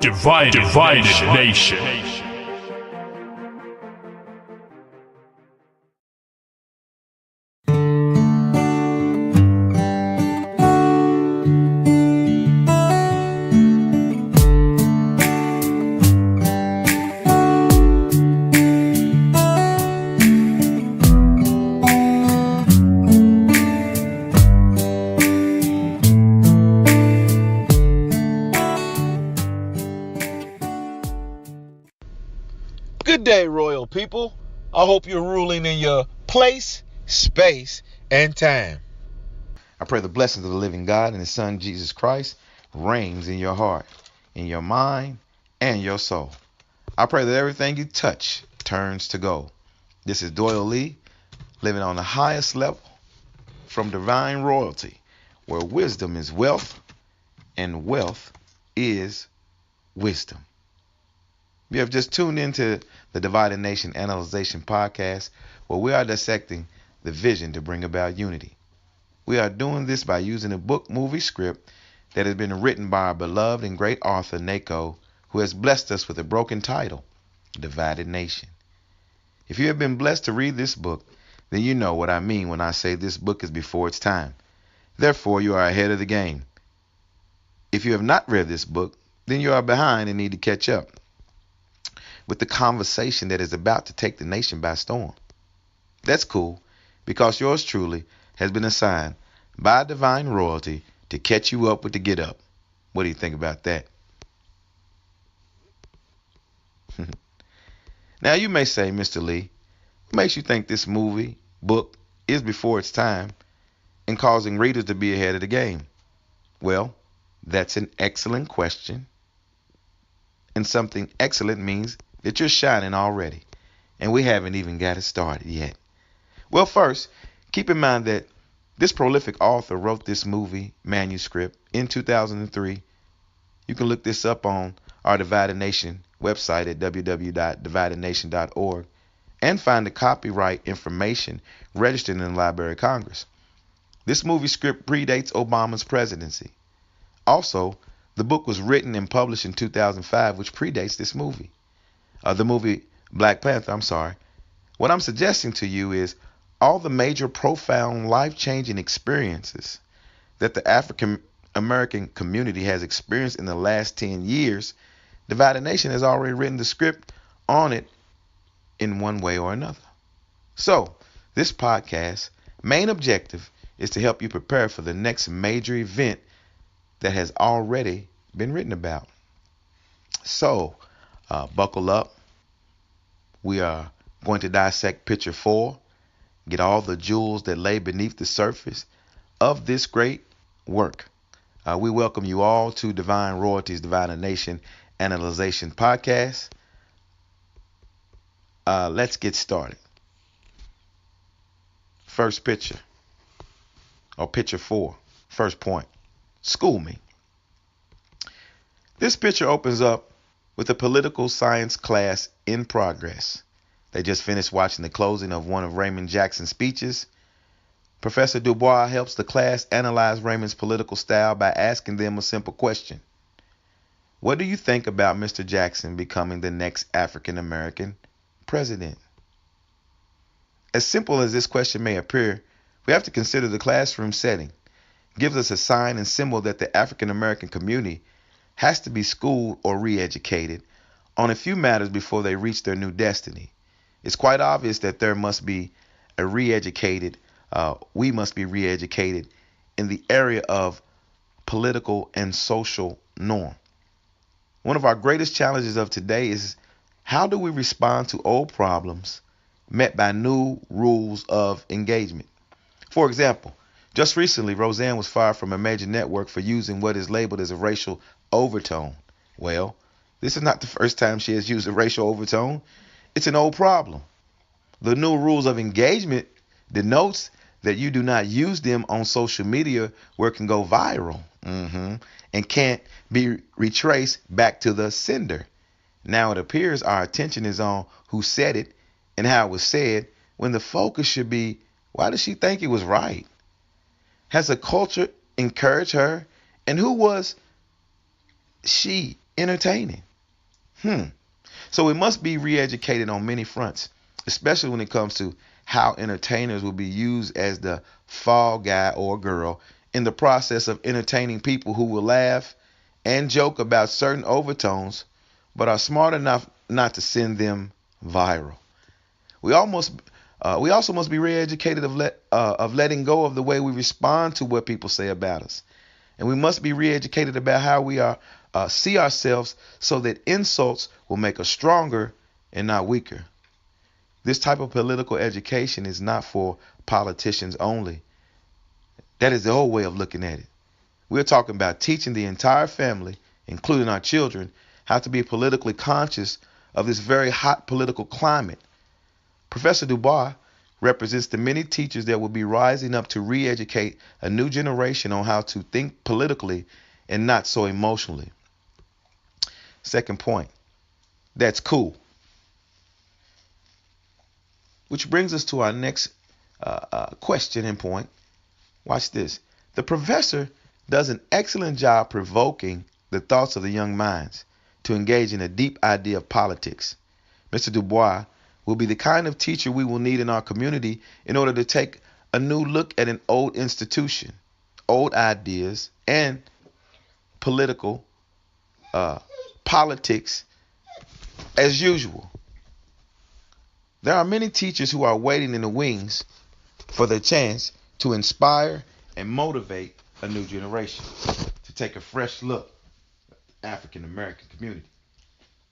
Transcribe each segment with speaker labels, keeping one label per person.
Speaker 1: Divided Nation.
Speaker 2: Good day, royal people. I hope you're ruling in your place, space, and time. I pray the blessings of the living God and His Son, Jesus Christ, reigns in your heart, in your mind, and your soul. I pray that everything you touch turns to gold. This is Doyle Lee, living on the highest level from divine royalty, where wisdom is wealth and wealth is wisdom. You have just tuned into the Divided Nation Analyzation podcast, where we are dissecting the vision to bring about unity. We are doing this by using a book movie script that has been written by our beloved and great author, Nako, who has blessed us with a broken title, Divided Nation. If you have been blessed to read this book, then you know what I mean when I say this book is before its time. Therefore, you are ahead of the game. If you have not read this book, then you are behind and need to catch up with the conversation that is about to take the nation by storm. That's cool, because yours truly has been assigned by divine royalty to catch you up with the get up. What do you think about that? Now you may say, Mr. Lee, what makes you think this movie, book, is before its time and causing readers to be ahead of the game? Well, that's an excellent question. And something excellent means that you're shining already, and we haven't even got it started yet. Well, first, keep in mind that this prolific author wrote this movie manuscript in 2003. You can look this up on our Divided Nation website at www.dividednation.org and find the copyright information registered in the Library of Congress. This movie script predates Obama's presidency. Also, the book was written and published in 2005, which predates this movie. The movie Black Panther, What I'm suggesting to you is all the major, profound, life-changing experiences that the African American community has experienced in the last 10 years, Divided Nation has already written the script on it in one way or another. So, this podcast's main objective is to help you prepare for the next major event that has already been written about. So, buckle up. We are going to dissect picture 4, get all the jewels that lay beneath the surface of this great work. We welcome you all to Divine Royalty's Divided Nation Analyzation podcast. Let's get started. First picture, or picture 4, first point, school me. This picture opens up with a political science class in progress. They just finished watching the closing of one of Raymond Jackson's speeches. Professor Dubois helps the class analyze Raymond's political style by asking them a simple question. What do you think about Mr. Jackson becoming the next African American president? As simple as this question may appear, we have to consider the classroom setting. It gives us a sign and symbol that the African American community has to be schooled or re-educated on a few matters before they reach their new destiny. It's quite obvious that we must be re-educated in the area of political and social norm. One of our greatest challenges of today is how do we respond to old problems met by new rules of engagement? For example, just recently, Roseanne was fired from a major network for using what is labeled as a racial overtone. Well, this is not the first time she has used a racial overtone. It's an old problem. The new rules of engagement denotes that you do not use them on social media where it can go viral and can't be retraced back to the sender. Now it appears our attention is on who said it and how it was said, when the focus should be, why does she think it was right? Has the culture encouraged her? And who was she entertaining. So we must be re-educated on many fronts, especially when it comes to how entertainers will be used as the fall guy or girl in the process of entertaining people who will laugh and joke about certain overtones, but are smart enough not to send them viral. We also must be re-educated of letting go of the way we respond to what people say about us, and we must be re-educated about how we see ourselves, so that insults will make us stronger and not weaker. This type of political education is not for politicians only. That is the old way of looking at it. We're talking about teaching the entire family, including our children, how to be politically conscious of this very hot political climate. Professor Dubois represents the many teachers that will be rising up to re-educate a new generation on how to think politically and not so emotionally. Second point, that's cool. Which brings us to our next question and point. Watch this. The professor does an excellent job provoking the thoughts of the young minds to engage in a deep idea of politics. Mr. Dubois will be the kind of teacher we will need in our community in order to take a new look at an old institution, old ideas, and politics as usual. There are many teachers who are waiting in the wings for their chance to inspire and motivate a new generation to take a fresh look at the African American community.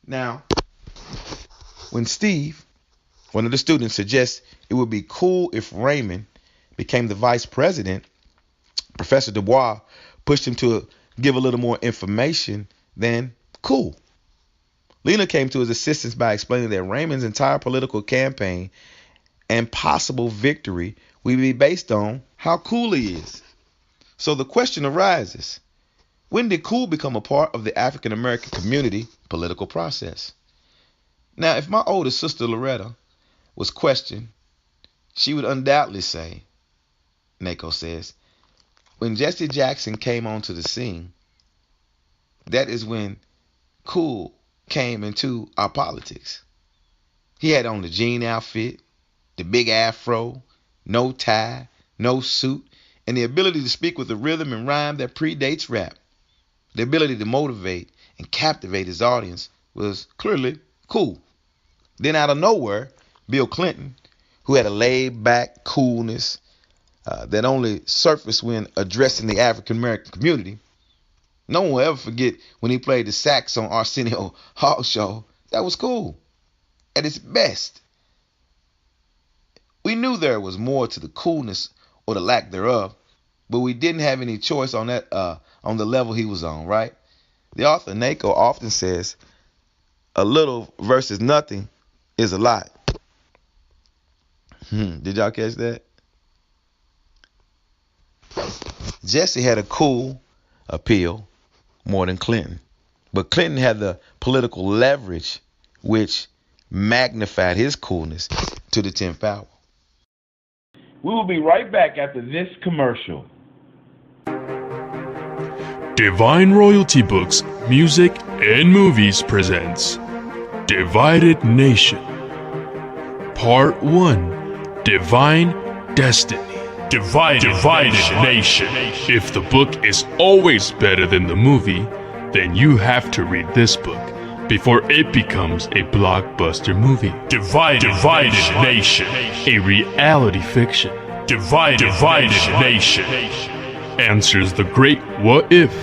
Speaker 2: Now, when Steve, one of the students, suggests it would be cool if Raymond became the vice president, Professor Dubois pushed him to give a little more information than cool. Lena came to his assistance by explaining that Raymond's entire political campaign and possible victory will be based on how cool he is. So the question arises, when did cool become a part of the African American community political process? Now, if my older sister Loretta was questioned, she would undoubtedly say, Nako says, when Jesse Jackson came onto the scene, that is when cool came into our politics. He had on the jean outfit, the big afro, no tie, no suit, and the ability to speak with a rhythm and rhyme that predates rap. The ability to motivate and captivate his audience was clearly cool. Then out of nowhere, Bill Clinton, who had a laid-back coolness that only surfaced when addressing the African American community. No one will ever forget when he played the sax on Arsenio Hall's show. That was cool. At its best. We knew there was more to the coolness or the lack thereof, but we didn't have any choice on that on the level he was on, right? The author Nako often says, a little versus nothing is a lot. Did y'all catch that? Jesse had a cool appeal more than Clinton, but Clinton had the political leverage which magnified his coolness to the 10th power.
Speaker 3: We will be right back after this commercial.
Speaker 1: Divine Royalty Books, Music, and Movies presents Divided Nation. Part 1, Divine Destiny. Divided Nation. If the book is always better than the movie, then you have to read this book before it becomes a blockbuster movie. Divided Nation. A reality fiction. Divided Nation. Answers the great what if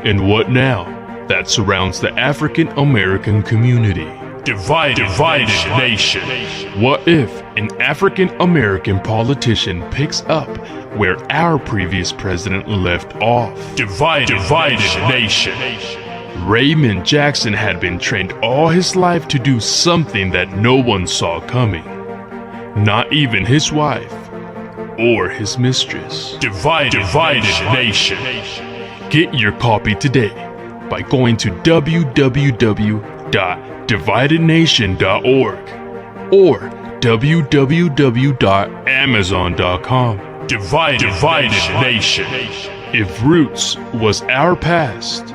Speaker 1: and what now that surrounds the African American community. Divided Nation. What if an African American politician picks up where our previous president left off? Divided Nation. Raymond Jackson had been trained all his life to do something that no one saw coming. Not even his wife or his mistress. Divided Nation. Get your copy today by going to www.dividednation.org or www.amazon.com. Divided Nation. If roots was our past,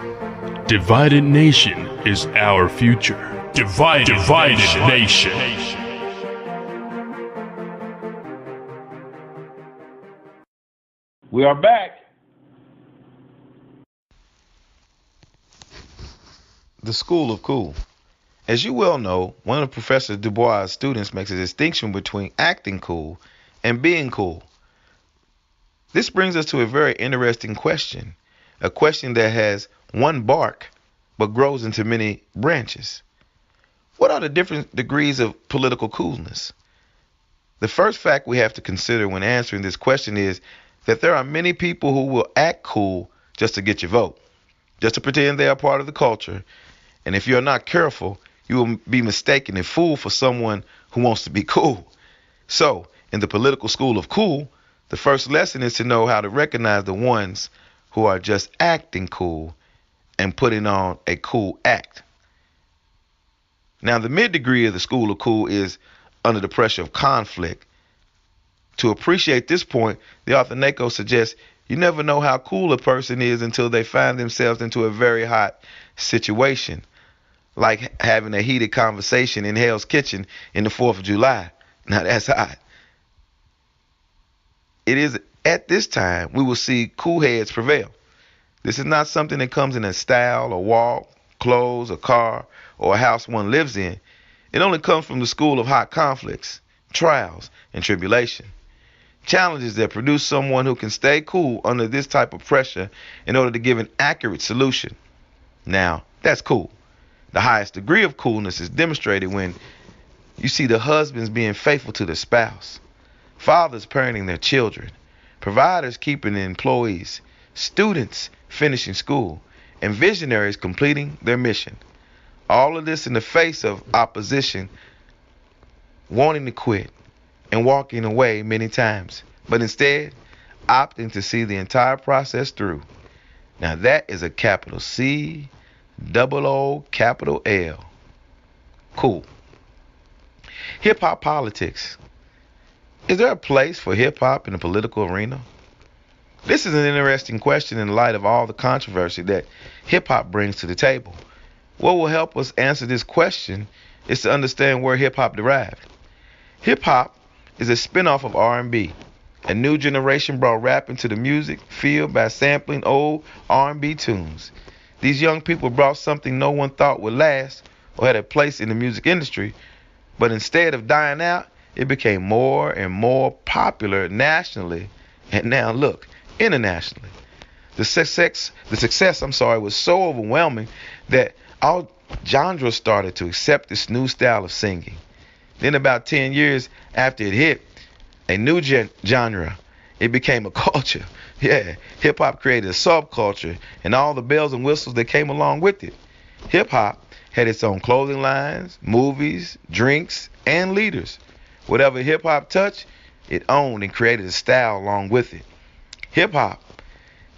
Speaker 1: Divided nation is our future. Divided nation.
Speaker 3: We are back.
Speaker 2: The School of Cool. As you well know, one of Professor Du Bois' students makes a distinction between acting cool and being cool. This brings us to a very interesting question, a question that has one bark but grows into many branches. What are the different degrees of political coolness? The first fact we have to consider when answering this question is that there are many people who will act cool just to get your vote, just to pretend they are part of the culture, and if you're not careful, you will be mistaken and fooled for someone who wants to be cool. So, in the political school of cool, the first lesson is to know how to recognize the ones who are just acting cool and putting on a cool act. Now, the mid degree of the school of cool is under the pressure of conflict. To appreciate this point, the author Nako suggests you never know how cool a person is until they find themselves into a very hot situation, like having a heated conversation in Hell's Kitchen in the 4th of July. Now that's hot. It is at this time we will see cool heads prevail. This is not something that comes in a style, a walk, clothes, a car, or a house one lives in. It only comes from the school of hot conflicts, trials, and tribulation. Challenges that produce someone who can stay cool under this type of pressure in order to give an accurate solution. Now, that's cool. The highest degree of coolness is demonstrated when you see the husbands being faithful to their spouse, fathers parenting their children, providers keeping their employees, students finishing school, and visionaries completing their mission. All of this in the face of opposition, wanting to quit, and walking away many times, but instead opting to see the entire process through. Now that is a capital C, double O, capital L. Cool. Hip-hop politics. Is there a place for hip-hop in the political arena? This is an interesting question in light of all the controversy that hip-hop brings to the table. What will help us answer this question is to understand where hip-hop derived. Hip-hop is a spin-off of R&B. A new generation brought rap into the music field by sampling old R&B tunes. These young people brought something no one thought would last or had a place in the music industry, but instead of dying out, it became more and more popular nationally, and now look, internationally. The success was so overwhelming that all genres started to accept this new style of singing. Then about 10 years after it hit, a new genre, it became a culture. Yeah, hip-hop created a subculture and all the bells and whistles that came along with it. Hip-hop had its own clothing lines, movies, drinks, and leaders. Whatever hip-hop touched, it owned and created a style along with it. Hip-hop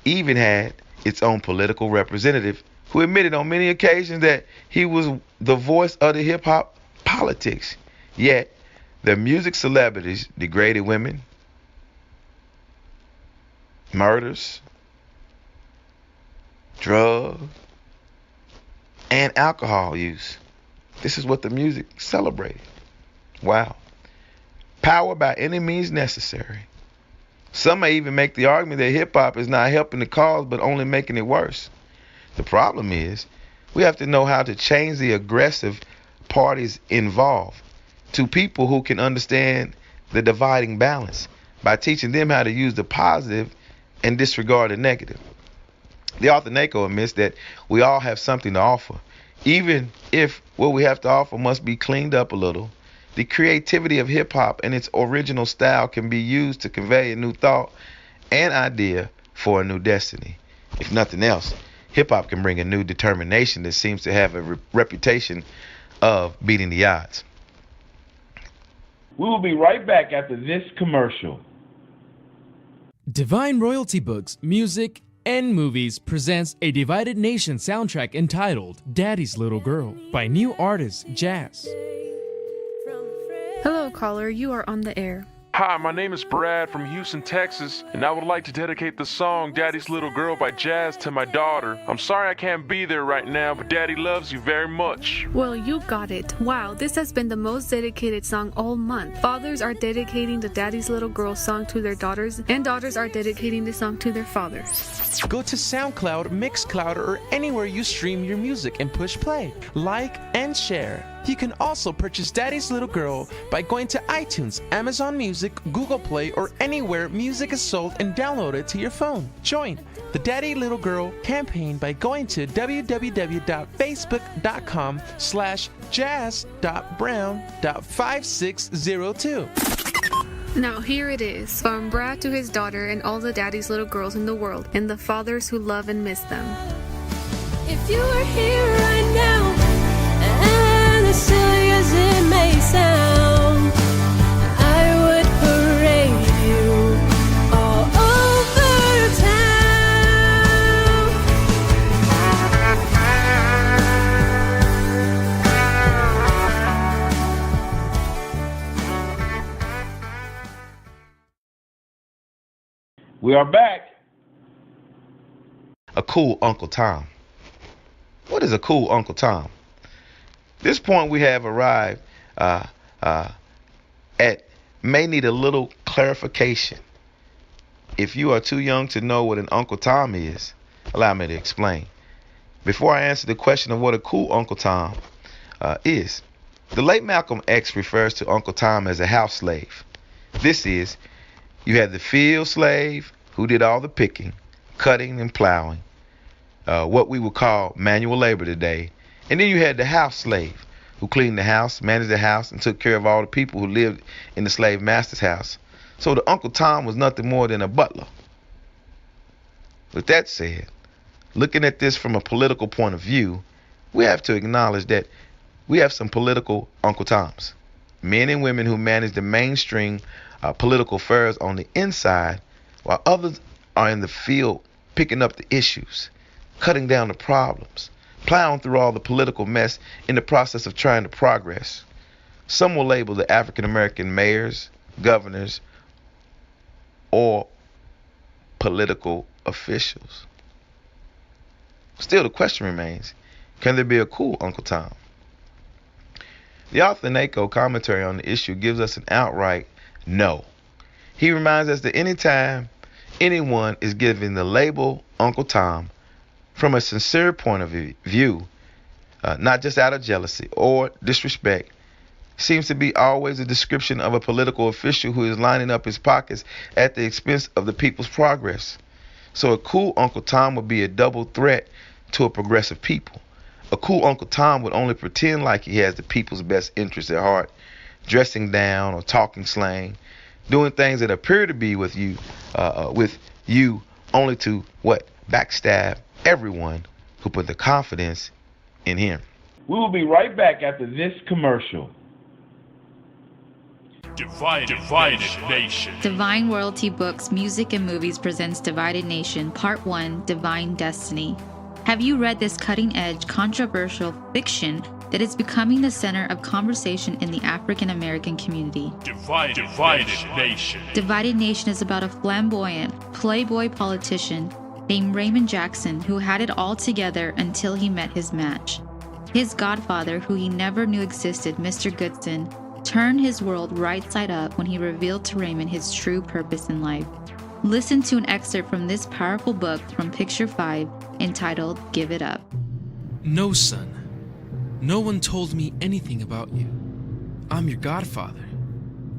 Speaker 2: even had its own political representative who admitted on many occasions that he was the voice of the hip-hop politics. Yet, the music celebrities degraded women, murders, drugs, and alcohol use. This is what the music celebrated. Wow. Power by any means necessary. Some may even make the argument that hip-hop is not helping the cause but only making it worse. The problem is we have to know how to change the aggressive parties involved to people who can understand the dividing balance by teaching them how to use the positive and disregard the negative. The author Nako admits that we all have something to offer, even if what we have to offer must be cleaned up a little. The creativity of hip-hop and its original style can be used to convey a new thought and idea for a new destiny. If nothing else, hip-hop can bring a new determination that seems to have a reputation of beating the odds.
Speaker 3: We will be right back after this commercial.
Speaker 4: Divine Royalty Books, Music, and Movies presents a Divided Nation soundtrack entitled Daddy's Little Girl by new artist Jazz.
Speaker 5: Hello, caller. You are on the air.
Speaker 1: Hi, my name is Brad from Houston, Texas, and I would like to dedicate the song Daddy's Little Girl by Jazz to my daughter. I'm sorry I can't be there right now, but Daddy loves you very much.
Speaker 5: Well, you got it. Wow, this has been the most dedicated song all month. Fathers are dedicating the Daddy's Little Girl song to their daughters, and daughters are dedicating the song to their fathers.
Speaker 6: Go to SoundCloud, Mixcloud, or anywhere you stream your music and push play, like, and share. You can also purchase Daddy's Little Girl by going to iTunes, Amazon Music, Google Play, or anywhere music is sold and download it to your phone. Join the Daddy Little Girl campaign by going to www.facebook.com/jazz.brown.5602.
Speaker 5: Now here it is, from Brad to his daughter and all the Daddy's Little Girls in the world, and the fathers who love and miss them.
Speaker 7: If you were here right now, and as silly as it may sound, I would parade you all over town.
Speaker 3: We are back.
Speaker 2: A cool Uncle Tom. What is a cool Uncle Tom? This point we have arrived at may need a little clarification. If you are too young to know what an Uncle Tom is, allow me to explain. Before I answer the question of what a cool Uncle Tom is, the late Malcolm X refers to Uncle Tom as a house slave. This is, you had the field slave who did all the picking, cutting, and plowing, what we would call manual labor today. And then you had the house slave who cleaned the house, managed the house, and took care of all the people who lived in the slave master's house. So the Uncle Tom was nothing more than a butler. With that said, looking at this from a political point of view, we have to acknowledge that we have some political Uncle Toms. Men and women who manage the mainstream political affairs on the inside, while others are in the field picking up the issues, cutting down the problems, plowing through all the political mess in the process of trying to progress. Some will label the African American mayors, governors, or political officials. Still, the question remains, can there be a cool Uncle Tom? The author NACO commentary on the issue gives us an outright no. He reminds us that anytime anyone is given the label Uncle Tom from a sincere point of view, not just out of jealousy or disrespect, seems to be always a description of a political official who is lining up his pockets at the expense of the people's progress. So a cool Uncle Tom would be a double threat to a progressive people. A cool Uncle Tom would only pretend like he has the people's best interests at heart, dressing down or talking slang, doing things that appear to be with you only to backstab everyone who put the confidence in him.
Speaker 3: We will be right back after this commercial.
Speaker 1: Divided Nation.
Speaker 8: Divine Royalty Books, Music and Movies presents Divided Nation, Part 1, Divine Destiny. Have you read this cutting-edge, controversial fiction that is becoming the center of conversation in the African American community?
Speaker 1: Divided Nation.
Speaker 8: Divided Nation is about a flamboyant, playboy politician named Raymond Jackson who had it all together until he met his match. His godfather, who he never knew existed, Mr. Goodson, turned his world right side up when he revealed to Raymond his true purpose in life. Listen to an excerpt from this powerful book from Picture 5 entitled Give It Up.
Speaker 4: No, son. No one told me anything about you. I'm your godfather.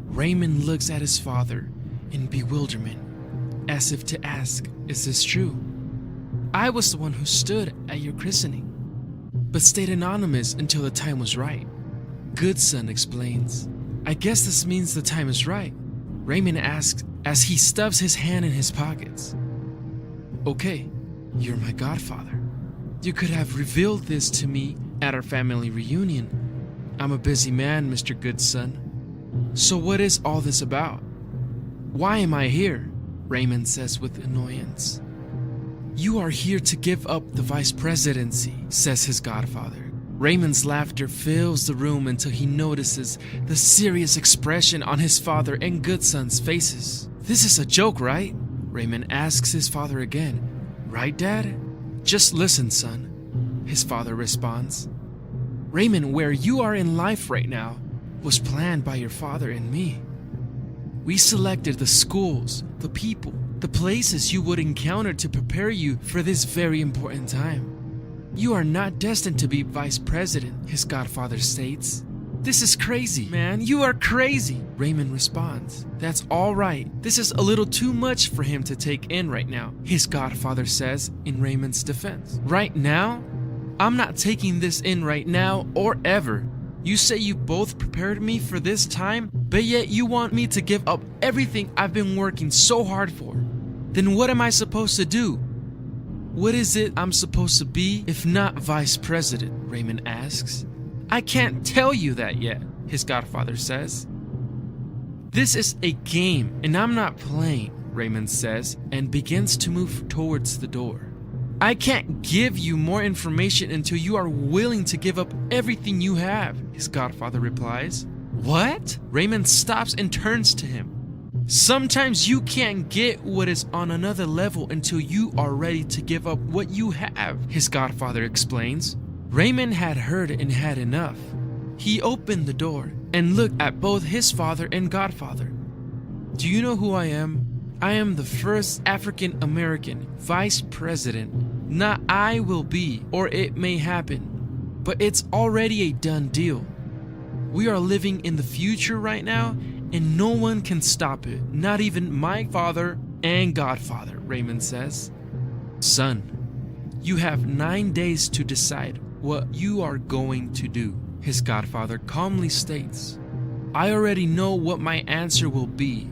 Speaker 4: Raymond looks at his father in bewilderment, as if to ask, is this true? I was the one who stood at your christening, but stayed anonymous until the time was right. Goodson explains, I guess this means the time is right. Raymond asks as he stuffs his hand in his pockets. Okay, you're my godfather. You could have revealed this to me at our family reunion. I'm a busy man, Mr. Goodson. So what is all this about? Why am I here? Raymond says with annoyance. You are here to give up the vice presidency, says his godfather. Raymond's laughter fills the room until he notices the serious expression on his father and Goodson's faces. "This is a joke, right?" Raymond asks his father again. "Right, Dad?" "Just listen, son," his father responds. "Raymond, where you are in life right now was planned by your father and me. We selected the schools, the people, the places you would encounter to prepare you for this very important time. You are not destined to be vice president," his godfather states. "This is crazy, man. You are crazy," Raymond responds. "That's all right. This is a little too much for him to take in right now," his godfather says in Raymond's defense. "Right now? I'm not taking this in right now or ever. You say you both prepared me for this time, but yet you want me to give up everything I've been working so hard for. Then what am I supposed to do? What is it I'm supposed to be if not vice president?" Raymond asks. "I can't tell you that yet," his godfather says. "This is a game and I'm not playing," Raymond says and begins to move towards the door. "I can't give you more information until you are willing to give up everything you have," his godfather replies. "What?" Raymond stops and turns to him. "Sometimes you can't get what is on another level until you are ready to give up what you have," his godfather explains. Raymond had heard and had enough. He opened the door and looked at both his father and godfather. "Do you know who I am? I am the first African American vice president. Not I will be, or it may happen, but it's already a done deal. We are living in the future right now, and no one can stop it, not even my father and godfather," Raymond says. "Son, you have 9 days to decide what you are going to do," his godfather calmly states. "I already know what my answer will be,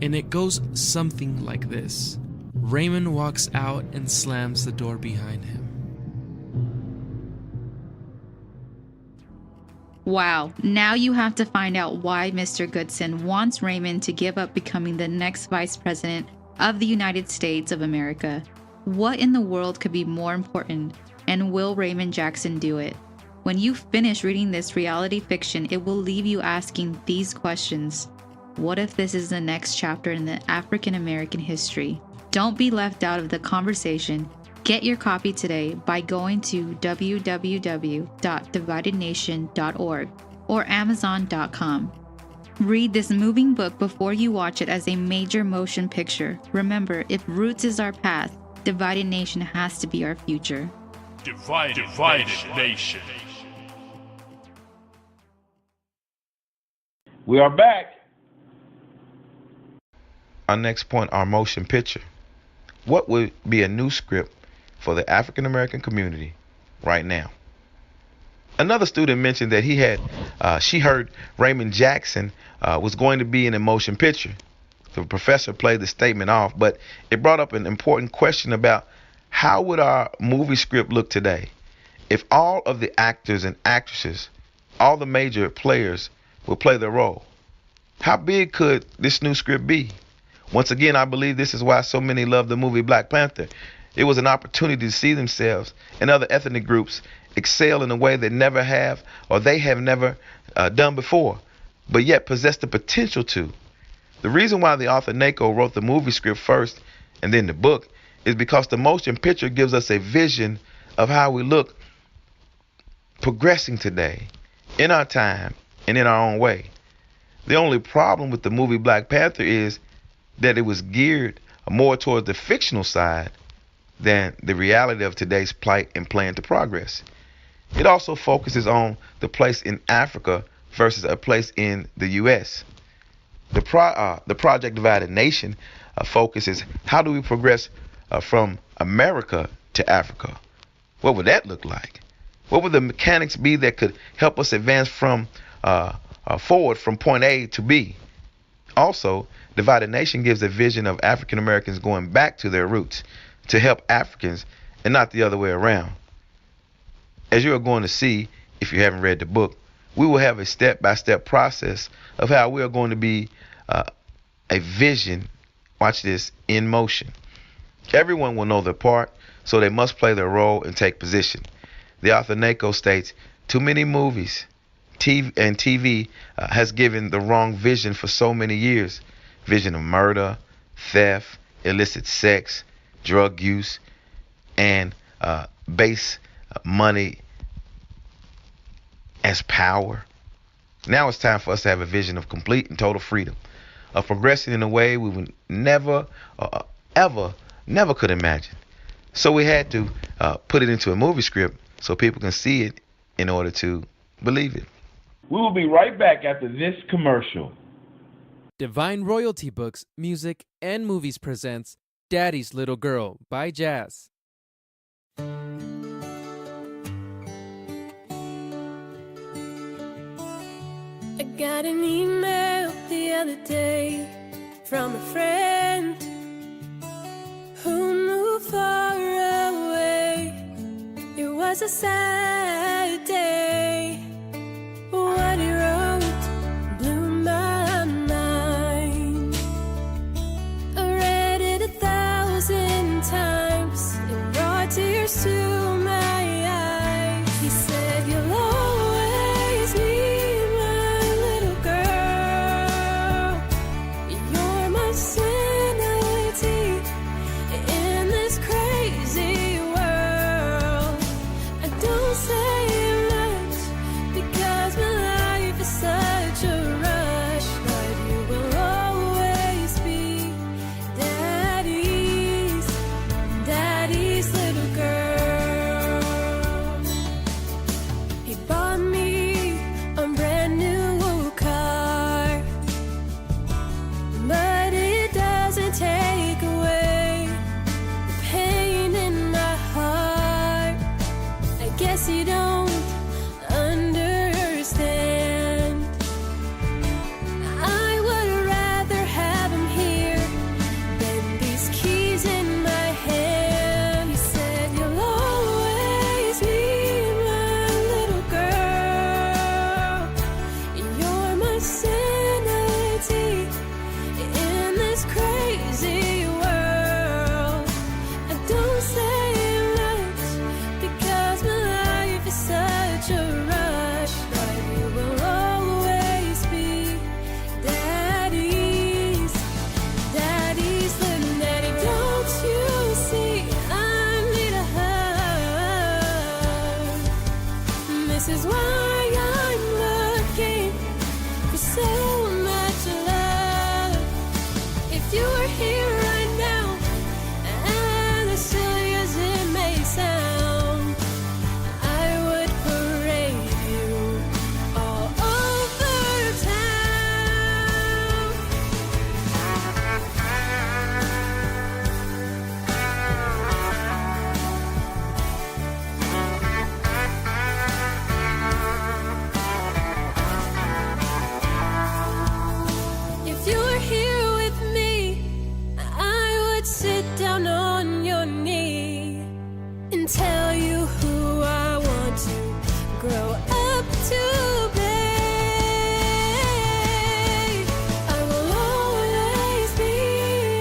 Speaker 4: and it goes something like this." Raymond walks out and slams the door behind him.
Speaker 8: Wow, now you have to find out why Mr. Goodson wants Raymond to give up becoming the next vice president of the United States of America. What in the world could be more important, and will Raymond Jackson do it? When you finish reading this reality fiction, it will leave you asking these questions. What if this is the next chapter in the African American history? Don't be left out of the conversation. Get your copy today by going to www.dividednation.org or amazon.com. Read this moving book before you watch it as a major motion picture. Remember, if Roots is our path, Divided Nation has to be our future.
Speaker 1: Divided Nation.
Speaker 3: We are back.
Speaker 2: Our next point, our motion picture. What would be a new script for the African American community right now? Another student mentioned that she heard Raymond Jackson was going to be in a motion picture. The professor played the statement off, but it brought up an important question about how would our movie script look today if all of the actors and actresses, all the major players would play their role? How big could this new script be? Once again, I believe this is why so many love the movie Black Panther. It was an opportunity to see themselves and other ethnic groups excel in a way they never have or they have never done before, but yet possess the potential to. The reason why the author Nako wrote the movie script first and then the book is because the motion picture gives us a vision of how we look progressing today, in our time, and in our own way. The only problem with the movie Black Panther is that it was geared more towards the fictional side than the reality of today's plight and plan to progress. It also focuses on the place in Africa versus a place in the U.S. The Project Divided Nation focuses how do we progress from America to Africa? What would that look like? What would the mechanics be that could help us advance from forward from point A to B? Also, Divided Nation gives a vision of African Americans going back to their roots to help Africans and not the other way around. As you are going to see, if you haven't read the book, we will have a step-by-step process of how we are going to be a vision, watch this, in motion. Everyone will know their part, so they must play their role and take position. The author Nako states, Too many movies TV has given the wrong vision for so many years. Vision of murder, theft, illicit sex, drug use, and base money as power. Now it's time for us to have a vision of complete and total freedom, of progressing in a way we would never, never could imagine. So we had to put it into a movie script so people can see it in order to believe it.
Speaker 3: We will be right back after this commercial.
Speaker 4: Divine Royalty Books, Music, and Movies presents Daddy's Little Girl by Jazz.
Speaker 7: I got an email the other day from a friend who moved far away. It was a sad day. What he wrote blew my mind. I read it 1,000 times. It brought tears to my eyes. He said, "You'll always be my little girl. You're my sanity in this crazy world." I don't say much because my life is such a rush, but you will always be daddy's little girl. He bought me a brand new car, but it doesn't take away the pain in my heart. I guess you don't understand. I would rather have him here than these keys in my hand. He said, "You'll always be my little girl. You're my sanity in this crazy world." I don't say much because my life is such a rush, but you will always be daddy's little daddy. Don't you see I need a hug? This is why I'm looking for so much love. If you were here right now, and as silly as it may sound, I would parade you all over town. If you were here with me, I would sit down on your knee and tell you who I want to grow up to be. I will always be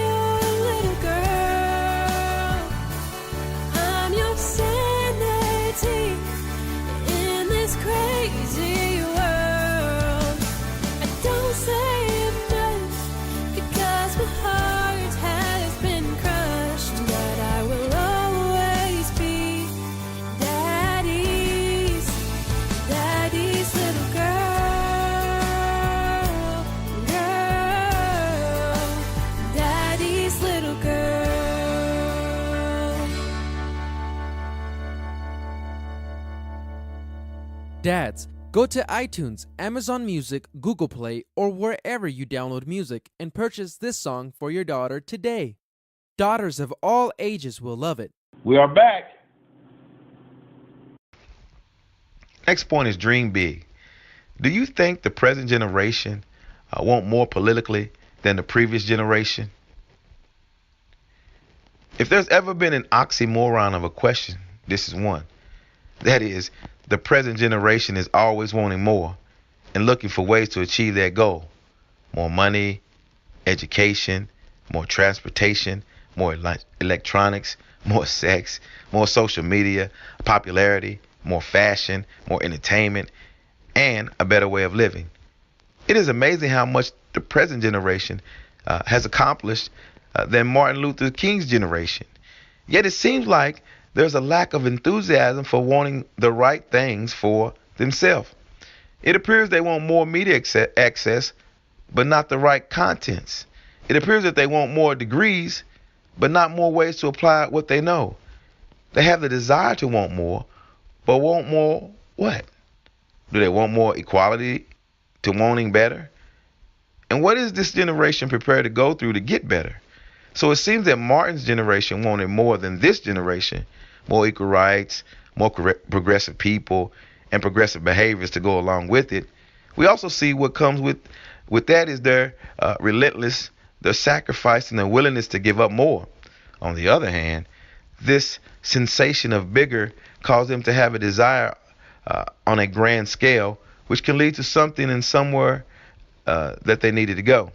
Speaker 7: your little girl. I'm your sanity in this crazy world. I don't say much because my heart has been crushed, but I will always be daddy's little girl, daddy's little girl.
Speaker 4: Dads, go to iTunes, Amazon Music, Google Play, or wherever you download music and purchase this song for your daughter today. Daughters of all ages will love it.
Speaker 3: We are back.
Speaker 2: Next point is dream big. Do you think the present generation want more politically than the previous generation? If there's ever been an oxymoron of a question, this is one. That is, the present generation is always wanting more and looking for ways to achieve that goal. More money, education, more transportation, more electronics, more sex, more social media, popularity, more fashion, more entertainment, and a better way of living. It is amazing how much the present generation has accomplished than Martin Luther King's generation. Yet it seems like there's a lack of enthusiasm for wanting the right things for themselves. It appears they want more media access, but not the right contents. It appears that they want more degrees, but not more ways to apply what they know. They have the desire to want more, but want more what? Do they want more equality to wanting better? And what is this generation prepared to go through to get better? So it seems that Martin's generation wanted more than this generation, more equal rights, more progressive people, and progressive behaviors to go along with it. We also see what comes with that is their relentless, their sacrifice, and their willingness to give up more. On the other hand, this sensation of bigger caused them to have a desire on a grand scale, which can lead to something and somewhere that they needed to go.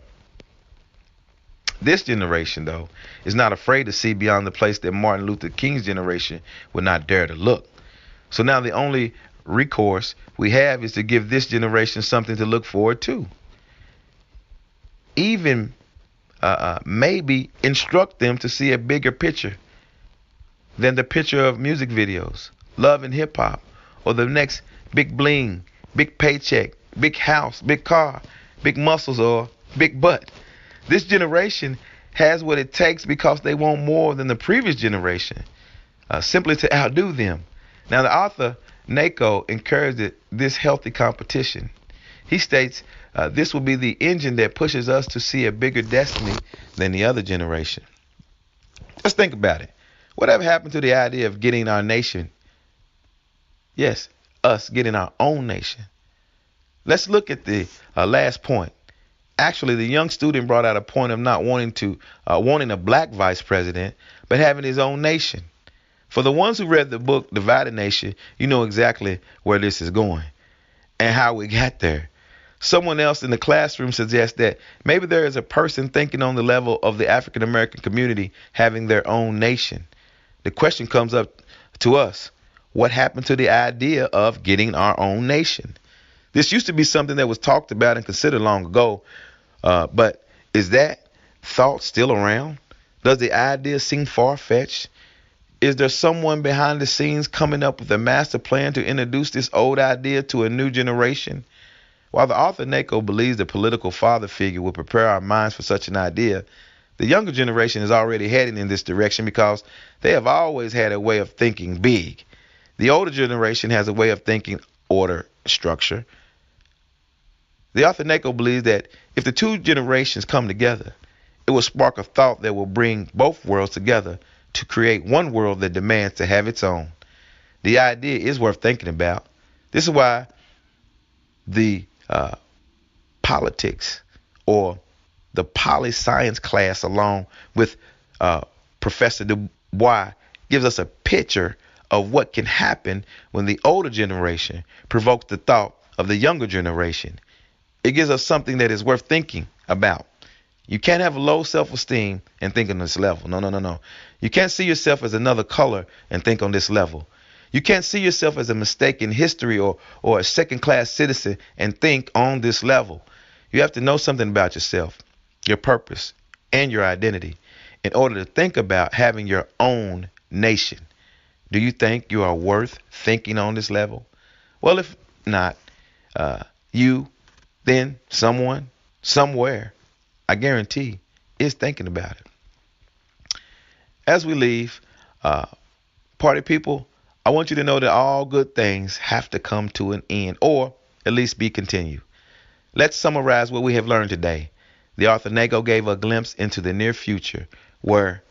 Speaker 2: This generation, though, is not afraid to see beyond the place that Martin Luther King's generation would not dare to look. So now the only recourse we have is to give this generation something to look forward to. Even maybe instruct them to see a bigger picture than the picture of music videos, love and hip hop, or the next big bling, big paycheck, big house, big car, big muscles, or big butt. This generation has what it takes because they want more than the previous generation, simply to outdo them. Now, the author Nako encouraged this healthy competition. He states, this will be the engine that pushes us to see a bigger destiny than the other generation. Just think about it. Whatever happened to the idea of getting our nation? Yes, us getting our own nation. Let's look at the last point. Actually, the young student brought out a point of not wanting a black vice president, but having his own nation. For the ones who read the book Divided Nation, you know exactly where this is going and how we got there. Someone else in the classroom suggests that maybe there is a person thinking on the level of the African American community having their own nation. The question comes up to us. What happened to the idea of getting our own nation? This used to be something that was talked about and considered long ago, but is that thought still around? Does the idea seem far-fetched? Is there someone behind the scenes coming up with a master plan to introduce this old idea to a new generation? While the author Nako believes the political father figure will prepare our minds for such an idea, the younger generation is already heading in this direction because they have always had a way of thinking big. The older generation has a way of thinking order, structure. The author Nako believes that if the two generations come together, it will spark a thought that will bring both worlds together to create one world that demands to have its own. The idea is worth thinking about. This is why the politics or the poli-science class, along with Professor Du Bois, gives us a picture of what can happen when the older generation provokes the thought of the younger generation. It gives us something that is worth thinking about. You can't have a low self-esteem and think on this level. No. You can't see yourself as another color and think on this level. You can't see yourself as a mistake in history or a second-class citizen and think on this level. You have to know something about yourself, your purpose, and your identity in order to think about having your own nation. Do you think you are worth thinking on this level? Well, if not, then someone, somewhere, I guarantee, is thinking about it. As we leave, party people, I want you to know that all good things have to come to an end, or at least be continued. Let's summarize what we have learned today. The author Nako gave a glimpse into the near future where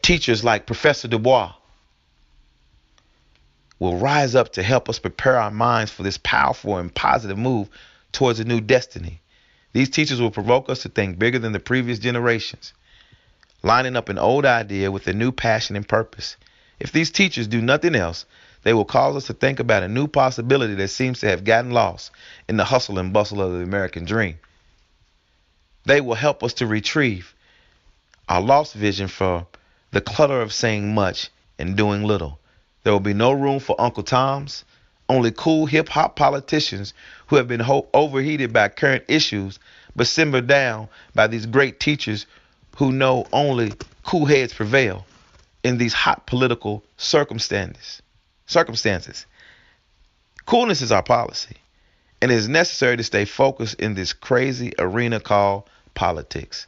Speaker 2: teachers like Professor Du Bois will rise up to help us prepare our minds for this powerful and positive move towards a new destiny. These teachers will provoke us to think bigger than the previous generations, lining up an old idea with a new passion and purpose. If these teachers do nothing else, they will cause us to think about a new possibility that seems to have gotten lost in the hustle and bustle of the American dream. They will help us to retrieve our lost vision for the clutter of saying much and doing little. There will be no room for Uncle Toms, only cool hip-hop politicians who have been overheated by current issues but simmered down by these great teachers who know only cool heads prevail in these hot political circumstances. Coolness is our policy, and it is necessary to stay focused in this crazy arena called politics.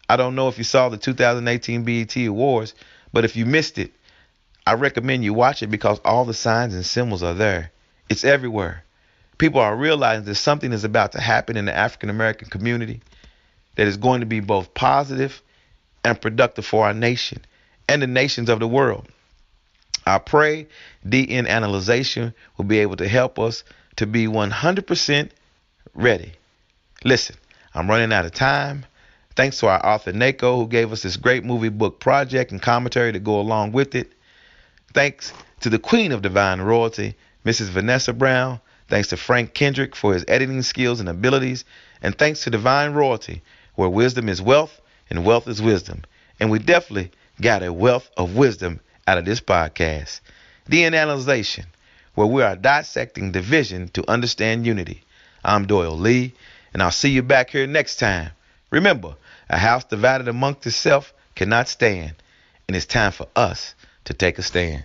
Speaker 2: I don't know if you saw the 2018 BET Awards, but if you missed it, I recommend you watch it because all the signs and symbols are there. It's everywhere. People are realizing that something is about to happen in the African American community that is going to be both positive and productive for our nation and the nations of the world. I pray DNAnalyzation will be able to help us to be 100% ready. Listen, I'm running out of time. Thanks to our author, Nako, who gave us this great movie book project and commentary to go along with it. Thanks to the queen of divine royalty, Mrs. Vanessa Brown. Thanks to Frank Kendrick for his editing skills and abilities. And thanks to divine royalty, where wisdom is wealth and wealth is wisdom. And we definitely got a wealth of wisdom out of this podcast. DNAnalyzation, where we are dissecting division to understand unity. I'm Doyle Lee, and I'll see you back here next time. Remember, a house divided amongst itself cannot stand, and it's time for us to take a stand.